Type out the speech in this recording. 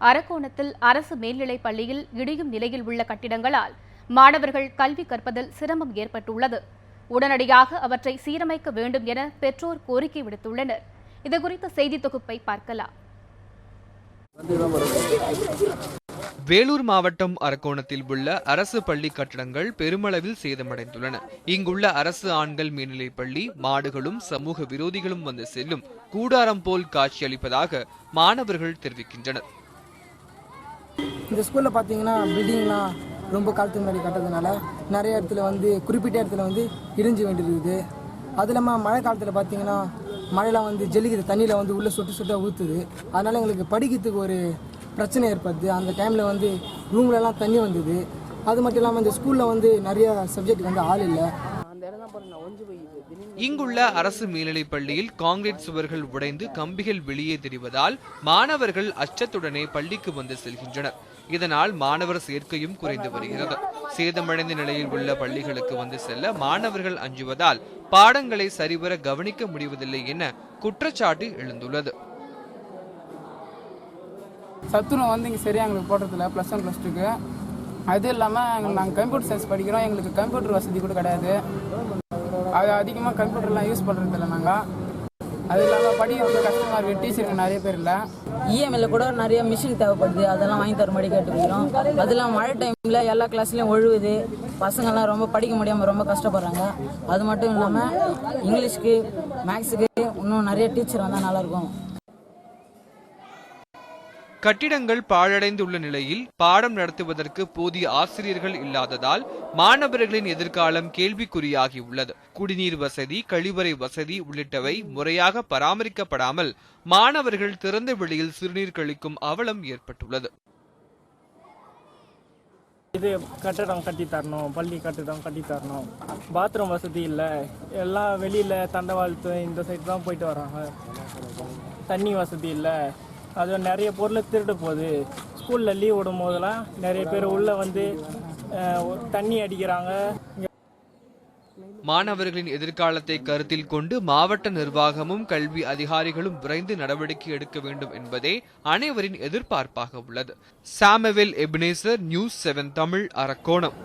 அரக்கோணத்தில் அரசு மேல்நிலைப் பள்ளியில் இடியும் நிலையில் உள்ள கட்டிடங்களால் மாணவர்கள் கல்வி கற்பதில் சிரமம் ஏற்பட்டுள்ளது. உடனடியாக அவற்றை சீரமைக்க வேண்டும் என பெற்றோர் கோரிக்கை விடுத்துள்ளனர். இதுகுறித்த செய்தி தொகுப்பை பார்க்கலாம். வேலூர் மாவட்டம் அரக்கோணத்தில் உள்ள அரசு பள்ளி கட்டடங்கள் பெருமளவில் சேதமடைந்துள்ளன. இங்குள்ள அரசு ஆண்கள் மேல்நிலைப் பள்ளி மாடுகளும் சமூக விரோதிகளும் வந்து செல்லும் கூடாரம் போல் காட்சியளிப்பதாக மாணவர்கள் தெரிவிக்கின்றனர். இந்த ஸ்கூல்ல பாத்தீங்கன்னா பில்டிங்லாம் ரொம்ப காலத்துக்கு முன்னாடி கட்டதுனால நிறைய இடத்துல குறிப்பிட்ட இடத்துல இடிஞ்சு வேண்டியிருக்குது. அது இல்லாமல் மழை காலத்தில் பார்த்தீங்கன்னா மழைலாம் ஜல்லிக்கிற தண்ணியில் உள்ள சொட்டு ஊற்றுது. அதனால எங்களுக்கு படிக்கிறதுக்கு ஒரு பிரச்சனை ஏற்படுது. அந்த டைமில் ரூம்லலாம் தண்ணி வந்தது. அது மட்டும் இல்லாமல் இந்த ஸ்கூலில் நிறைய சப்ஜெக்ட் ஆள் இல்லை. இங்குள்ள அரசு மேல்நிலைப் பள்ளியில் கான்கிரீட் சுவர்கள் உடைந்து கம்பிகள் வெளியே தெரிவதால் மாணவர்கள் அச்சத்துடனே பள்ளிக்கு வந்து செல்கின்றனர். இதனால் மாணவர் சேர்க்கையும் குறைந்து வருகிறது. சேதமடைந்த நிலையில் உள்ள பள்ளிகளுக்கு வந்து செல்ல மாணவர்கள் அஞ்சுவதால் பாடங்களை சரிவர கவனிக்க முடிவதில்லை என குற்றச்சாட்டு எழுந்துள்ளது. சத்துணவு இங்கே சரியாக எங்களுக்கு போடுறதில்ல +1 +2க்கு. அது இல்லாமல் நாங்கள் கம்ப்யூட்டர் சயின்ஸ் படிக்கிறோம். எங்களுக்கு கம்ப்யூட்டர் வசதி கூட கிடையாது. அது அதிகமாக கம்ப்யூட்டர்லாம் யூஸ் பண்ணுறதில்ல நாங்கள். அது இல்லாமல் படிக்கிறது கஷ்டமாக இருக்குது. டீச்சருக்கு நிறைய பேர் இல்லை. இஎம்ஐல கூட நிறைய மிஷின் தேவைப்படுது. அதெல்லாம் வாங்கி தர மாதிரி கேட்டுக்கிறோம். அது இல்லாமல் மழை டைமில் எல்லா கிளாஸ்லையும் ஒழுகுது. பசங்கள்லாம் ரொம்ப படிக்க முடியாமல் ரொம்ப கஷ்டப்படுறாங்க. அது மட்டும் இல்லாமல் இங்கிலீஷ்க்கு மேக்ஸுக்கு இன்னும் நிறைய டீச்சர் வந்தால் நல்லாயிருக்கும். கட்டிடங்கள் பாழடைந்துள்ள நிலையில் பாடம் நடத்துவதற்கு போதிய ஆசிரியர்கள் இல்லாததால் மாணவர்களின் எதிர்காலம் கேள்விக்குறியாகியுள்ளது. குடிநீர் வசதி, கழிவறை வசதி உள்ளிட்டவை முறையாக பராமரிக்கப்படாமல் மாணவர்கள் திறந்த வெளியில் சிறுநீர் கழிக்கும் அவலம் ஏற்பட்டுள்ளது. இது கட்டடம் கட்டி தரணும், பள்ளி கட்டடம் கட்டி தரணும். பாத்ரூம் வசதி இல்லை. எல்லாம் வெளியில் தண்டவாளத்து இந்த சைடு தான் போயிட்டு வராங்க. தண்ணி வசதி இல்லை. அது நிறைய பொருளை திருட்டு போகுது. ஸ்கூலில் லீவ் விடும் போதெல்லாம் நிறைய பேர் உள்ளே தண்ணி அடிக்கிறாங்க. மாணவர்களின் எதிர்காலத்தை கருத்தில் கொண்டு மாவட்ட நிர்வாகமும் கல்வி அதிகாரிகளும் விரைந்து நடவடிக்கை எடுக்க வேண்டும் என்பதே அனைவரின் எதிர்பார்ப்பாக உள்ளது. Samuel Ebenezer, news 7 Tamil, Arakkonam.